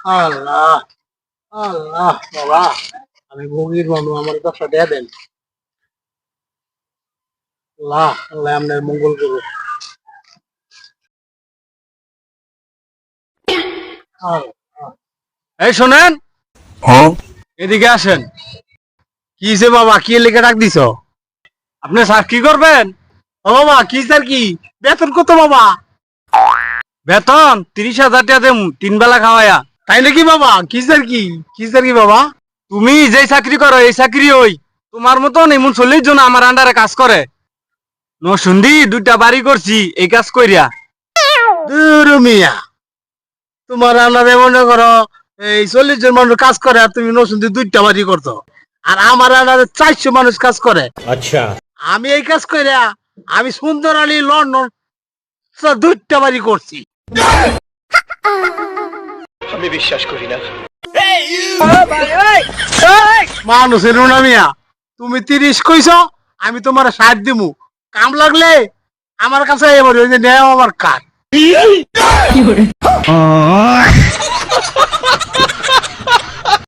আল্লাহ আল্লাহ বাবা, আমি ভোগীর মানুষ, আমার 10টা টাকা দেন। আল্লাহ আল্লাহ আপনার মঙ্গল করুন। এই শোনেন, এদিকে আসেন। কি যে বাবা, কি লিখে ডাক দিছ? আপনি স্যার কি করবেন? ও বাবা, কি স্যার কি? বেতন কত বাবা? বেতন 30,000 টাকা দেব, 3 বেলা খাওয়ায়া। তাই নাকি বাবা? কি স্যার কি? কি স্যার কি বাবা? তুমি যে চাকরি করো এই চাকরি ওই তোমার মতন এমন 40 জন আমার আন্ডারে কাজ করে। নসুন্দি 2টা বাড়ি করছি এই কাজ কইরা। দূর মিয়া, তোমার আন্ডারে মনে করো এই 40 জন মানুষ কাজ করে, আর তুমি নসুন্দি 2টা বাড়ি করছো। আর আমার আন্ডারে 400 মানুষ কাজ করে। আচ্ছা। আমি এই কাজ কইরা আমি সুন্দর আলী লন্ডন 2টা বাড়ি করছি। আমি বিশ্বাস করি না। মানুষের না মিয়া, তুমি 30 কইছ, আমি তোমার 60 দিমু। কাম লাগলে আমার কাছে এবার ওই যে নেও আমার কাজ।